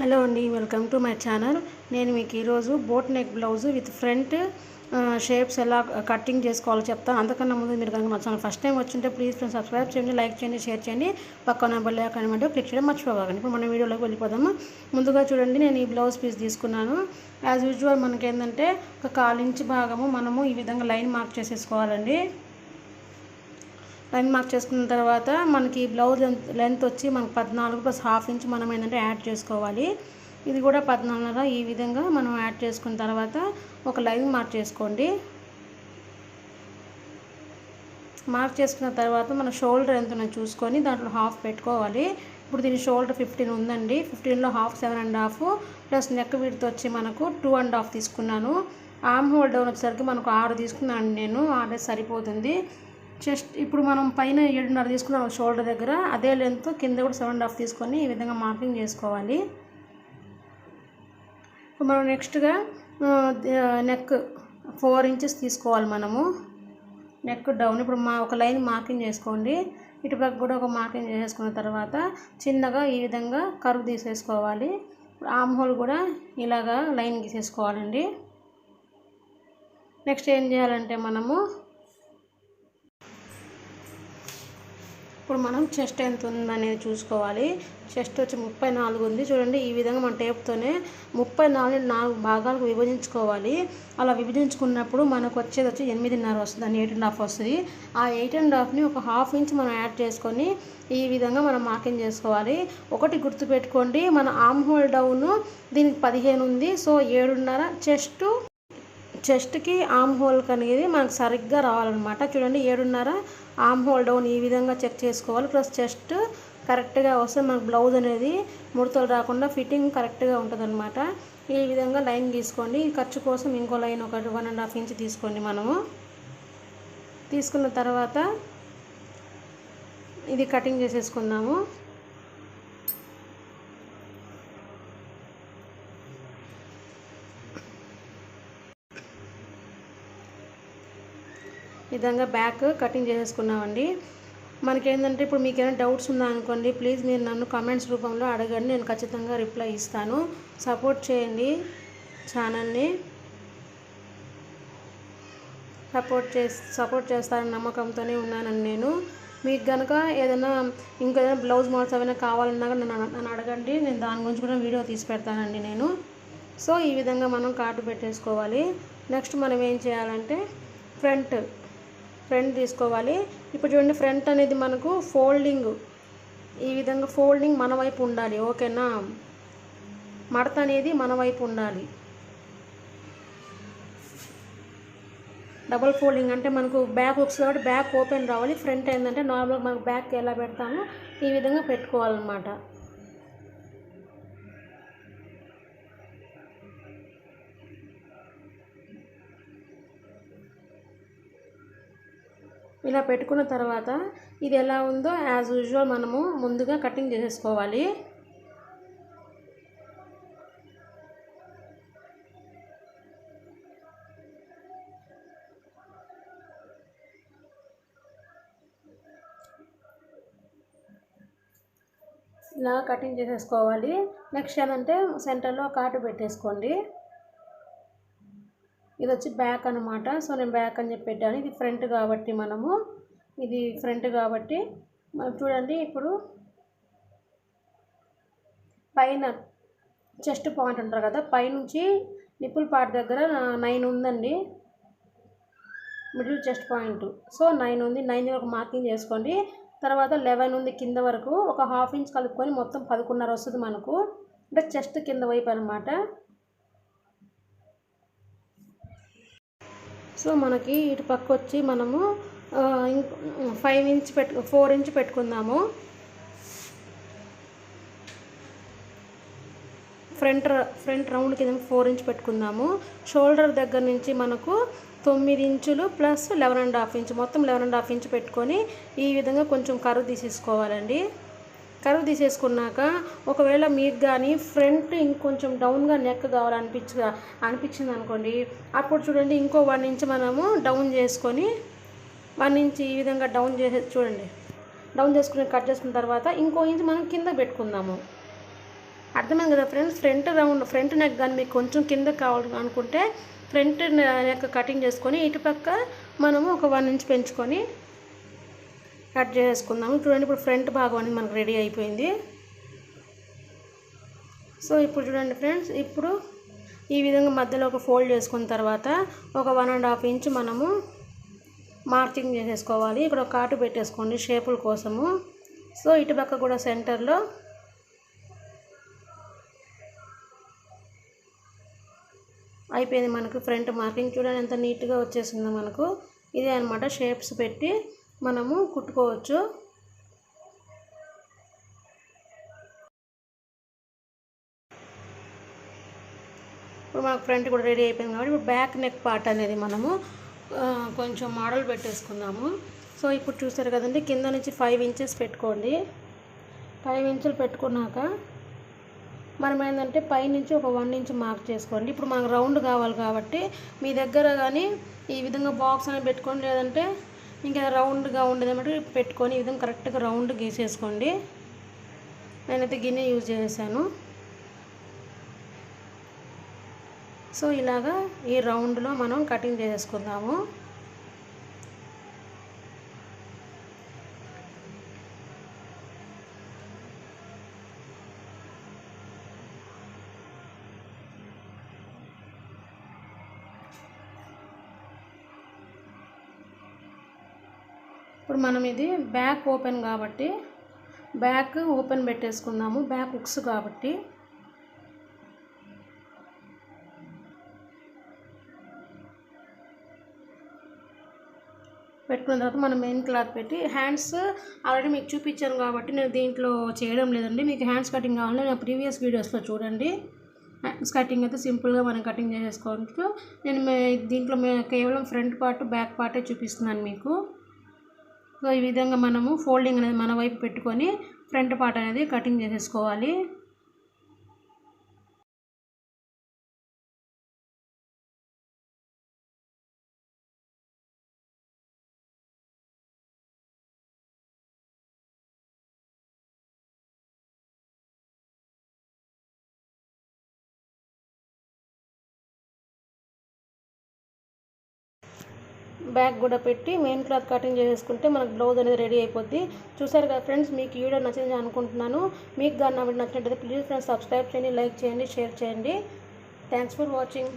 Hello అండి, welcome to my channel. నేను మీకు ఈరోజు boat neck blouse with front shapes ఎలా కటింగ్ చేసుకోవాలో చెప్తాను. అంతకన్నా ముందు మీరు కనుక మా ఛానల్ ఫస్ట్ టైం వచ్చింటే ప్లీజ్ ఫ్రెండ్స్ సబ్స్క్రైబ్ చేయండి, లైక్ చేయండి, షేర్ చేయండి, పక్కన బెల్ ఐకాన్ అంటే క్లిక్ చేయడం మర్చిపోకండి. ఇప్పుడు మన వీడియోలోకి వెళ్ళిపోదాము. ముందుగా చూడండి, నేను ఈ బ్లౌజ్ పీస్ తీసుకున్నాను. యాజ్ యూజువల్ మనకేంటంటే ఒక 1/4 ఇంచ్ భాగము మనము ఈ విధంగా లైన్ మార్క్ చేసేసుకోవాలండి. లైన్ మార్క్ చేసుకున్న తర్వాత మనకి బ్లౌజ్ లెంత్ వచ్చి మనకు 14 + ½ ఇంచ్ మనం ఏంటంటే యాడ్ చేసుకోవాలి. ఇది కూడా 14.5 ఈ విధంగా మనం యాడ్ చేసుకున్న తర్వాత ఒక లైన్ మార్క్ చేసుకోండి. మార్క్ చేసుకున్న తర్వాత మన షోల్డర్ ఎంత ఉందో చూసుకొని దాంట్లో హాఫ్ పెట్టుకోవాలి. ఇప్పుడు దీని షోల్డర్ 15 ఉందండి. 15లో హాఫ్ 7.5 ప్లస్ నెక్ విడ్త్ వచ్చి మనకు 2.5 తీసుకున్నాను. ఆర్మ్ హోల్ డౌన్ వచ్చేసరికి మనకు 6 తీసుకున్నాను. నేను 6 సరిపోతుంది. చెస్ట్ ఇప్పుడు మనం పైన 7.5 తీసుకున్నాం షోల్డర్ దగ్గర, అదే లెంత్ కింద కూడా 7.5 తీసుకొని ఈ విధంగా మార్కింగ్ చేసుకోవాలి. ఇప్పుడు మనం నెక్స్ట్గా నెక్ 4 ఇంచెస్ తీసుకోవాలి మనము. నెక్ డౌన్ ఇప్పుడు ఒక లైన్ మార్కింగ్ చేసుకోండి. ఇటుపక్క కూడా ఒక మార్కింగ్ చేసేసుకున్న తర్వాత చిన్నగా ఈ విధంగా కర్వ్ తీసేసుకోవాలి. ఆర్మ్ హోల్ కూడా ఇలాగా లైన్ గీసేసుకోవాలండి. నెక్స్ట్ ఏం చేయాలంటే మనము ఇప్పుడు మనం చెస్ట్ ఎంత ఉందనేది చూసుకోవాలి. చెస్ట్ వచ్చి 34 ఉంది. చూడండి, ఈ విధంగా మన టేప్తోనే 34 4 భాగాలకు విభజించుకోవాలి. అలా విభజించుకున్నప్పుడు మనకు వచ్చేది వచ్చి 8.5 వస్తుంది, దాన్ని 8.5 వస్తుంది. ఆ 8.5ని ఒక ½ ఇంచ్ మనం యాడ్ చేసుకొని ఈ విధంగా మనం మార్కింగ్ చేసుకోవాలి. ఒకటి గుర్తుపెట్టుకోండి, మన ఆర్మ్ హోల్ డౌన్ దీనికి 15 ఉంది. సో 7.5 చెస్ట్కి ఆర్మ్ హోల్కి అనేది మనకు సరిగ్గా రావాలన్నమాట. చూడండి, 7.5 ఆర్మ్ హోల్ డౌన్ ఈ విధంగా చెక్ చేసుకోవాలి. ప్లస్ చెస్ట్ కరెక్ట్గా వస్తే మనకు బ్లౌజ్ అనేది ముడతలు రాకుండా ఫిట్టింగ్ కరెక్ట్గా ఉంటుంది అనమాట. ఈ విధంగా లైన్ తీసుకోండి. ఖర్చు కోసం ఇంకో లైన్ ఒక 1.5 ఇంచ్ తీసుకోండి. మనము తీసుకున్న తర్వాత ఇది కటింగ్ చేసేసుకుందాము. ఈ విధంగా బ్యాక్ కటింగ్ చేసేసుకున్నామండి. మనకేంటంటే ఇప్పుడు మీకు ఏమైనా డౌట్స్ ఉందా అనుకోండి, ప్లీజ్ మీరు నన్ను కామెంట్స్ రూపంలో అడగండి, నేను ఖచ్చితంగా రిప్లై ఇస్తాను. సపోర్ట్ చేయండి ఛానల్ని. సపోర్ట్ చేస్తారని నమ్మకంతోనే ఉన్నానండి నేను. మీకు కనుక ఏదైనా ఇంకేదైనా బ్లౌజ్ మోడల్స్ ఏమైనా కావాలన్నా నన్ను అడగండి, నేను దాని గురించి కూడా వీడియో తీసి పెడతానండి నేను. సో ఈ విధంగా మనం కార్డు పెట్టేసుకోవాలి. నెక్స్ట్ మనం ఏం చేయాలంటే ఫ్రంట్ తీసుకోవాలి. ఇప్పుడు చూడండి, ఫ్రంట్ అనేది మనకు ఫోల్డింగ్ ఈ విధంగా ఫోల్డింగ్ మన వైపు ఉండాలి. ఓకేనా, మడత అనేది మన వైపు ఉండాలి. డబుల్ ఫోల్డింగ్ అంటే మనకు బ్యాక్ హుక్స్ కాబట్టి బ్యాక్ ఓపెన్ రావాలి. ఫ్రంట్ ఏంటంటే నార్మల్గా మనకు బ్యాక్ ఎలా పెడతామో ఈ విధంగా పెట్టుకోవాలన్నమాట. ఇలా పెట్టుకున్న తర్వాత ఇది ఎలా ఉందో యాజ్ యూజువల్ మనము ముందుగా కటింగ్ చేసేసుకోవాలి. ఇలా కటింగ్ చేసేసుకోవాలి. నెక్స్ట్ ఏంటంటే సెంటర్లో కార్డు పెట్టేసుకోండి. ఇది వచ్చి బ్యాక్ అనమాట. సో నేను బ్యాక్ అని చెప్పి పెట్టాను. ఇది ఫ్రంట్ కాబట్టి ఇది ఫ్రంట్ కాబట్టి మనం చూడండి, ఇప్పుడు పైన చెస్ట్ పాయింట్ ఉంటారు కదా, పైనుంచి నిప్పుల్ పార్ట్ దగ్గర 9 ఉందండి, మిడిల్ చెస్ట్ పాయింట్. సో 9 ఉంది. 9 వరకు మార్కింగ్ చేసుకోండి. తర్వాత 11 ఉంది కింద వరకు, ఒక ½ ఇంచ్ కలుపుకొని మొత్తం 11.5 వస్తుంది మనకు. అంటే చెస్ట్ కింద వైపు అనమాట. సో మనకి ఇటు పక్క వచ్చి మనము 4 ఇంచ్ పెట్టుకుందాము. ఫ్రంట్ రౌండ్ కింద 4 ఇంచ్ పెట్టుకుందాము. షోల్డర్ దగ్గర నుంచి మనకు 9 ఇంచులు ప్లస్ 11.5 ఇంచ్, మొత్తం 11.5 ఇంచ్ పెట్టుకొని ఈ విధంగా కొంచెం కర్వ్ తీసేసుకోవాలండి. కర్వ్ తీసేసుకున్నాక ఒకవేళ మీకు కానీ ఫ్రంట్ ఇంకొంచెం డౌన్గా నెక్ అనిపించింది అనుకోండి, అప్పుడు చూడండి ఇంకో 1 ఇంచ్ మనము డౌన్ చేసుకొని 1 ఇంచ్ ఈ విధంగా డౌన్ చేసుకుని కట్ చేసుకున్న తర్వాత ఇంకో ఇంచ్ మనం కింద పెట్టుకుందాము. అర్థమైంది కదా ఫ్రెండ్స్. ఫ్రంట్ నెక్ కానీ మీకు కొంచెం కింద కావాలి అనుకుంటే ఫ్రంట్ నెక్ కటింగ్ చేసుకొని ఇటుపక్క మనము ఒక 1 ఇంచ్ పెంచుకొని కట్ చేసుకుందాము. చూడండి ఇప్పుడు ఫ్రంట్ భాగం అనేది మనకు రెడీ అయిపోయింది. సో ఇప్పుడు చూడండి ఫ్రెండ్స్, ఇప్పుడు ఈ విధంగా మధ్యలో ఒక ఫోల్డ్ చేసుకున్న తర్వాత ఒక 1.5 ఇంచ్ మనము మార్కింగ్ చేసేసుకోవాలి. ఇక్కడ ఒక కాటు పెట్టేసుకోండి షేపుల కోసము. సో ఇటుపక్క కూడా సెంటర్లో అయిపోయింది మనకు ఫ్రంట్ మార్కింగ్. చూడండి ఎంత నీట్గా వచ్చేసిందో మనకు. ఇదే అనమాట షేప్స్ పెట్టి మనము కుట్టుకోవచ్చు. ఇప్పుడు మనకు ఫ్రంట్ కూడా రెడీ అయిపోయింది కాబట్టి ఇప్పుడు బ్యాక్ నెక్ పార్ట్ అనేది మనము కొంచెం మోడల్ పెట్టేసుకుందాము. సో ఇప్పుడు చూసారు కదండి, కింద నుంచి 5 ఇంచెస్ పెట్టుకోండి. 5 ఇంచులు పెట్టుకున్నాక మనం ఏంటంటే పైనుంచి ఒక 1 ఇంచ్ మార్క్ చేసుకోండి. ఇప్పుడు మనకు రౌండ్ కావాలి కాబట్టి మీ దగ్గర కానీ ఈ విధంగా బాక్స్ అనేది పెట్టుకోండి, లేదంటే ఇంకా రౌండ్గా ఉండేదన్నమాట పెట్టుకొని ఈ విధంగా కరెక్ట్గా రౌండ్ గీసేసుకోండి. నేనైతే గిన్నె యూజ్ చేశాను. సో ఇలాగా ఈ రౌండ్లో మనం కటింగ్ చేసుకుందాము. ఇప్పుడు మనం ఇది బ్యాక్ ఓపెన్ కాబట్టి బ్యాక్ ఓపెన్ పెట్టేసుకుందాము. బ్యాక్ హుక్స్ కాబట్టి పెట్టుకున్న తర్వాత మనం మెయిన్ క్లాత్ పెట్టి హ్యాండ్స్ ఆల్రెడీ మీకు చూపించాను కాబట్టి నేను దీంట్లో చేయడం లేదండి. మీకు హ్యాండ్స్ కటింగ్ కావాలంటే నేను ప్రీవియస్ వీడియోస్లో చూడండి. హ్యాండ్స్ కటింగ్ అయితే సింపుల్గా మనం కటింగ్ చేసేసుకోవచ్చు. నేను దీంట్లో కేవలం ఫ్రంట్ పార్ట్ బ్యాక్ పార్టే చూపిస్తున్నాను మీకు. సో ఈ విధంగా మనము ఫోల్డింగ్ అనేది మన వైపు పెట్టుకొని ఫ్రంట్ పార్ట్ అనేది కటింగ్ చేసేసుకోవాలి. బ్యాక్ కూడా పెట్టి మెయిన్ క్లాత్ కటింగ్ చేసుకుంటే మనకు బ్లౌజ్ అనేది రెడీ అయిపోద్ది. చూసారు కదా ఫ్రెండ్స్, మీకు ఈ వీడియో నచ్చింది అనుకుంటున్నాను. మీకు కానీ నా వీడియో నచ్చినట్లయితే ప్లీజ్ ఫ్రెండ్స్ సబ్స్క్రైబ్ చేయండి, లైక్ చేయండి, షేర్ చేయండి. Thanks for watching.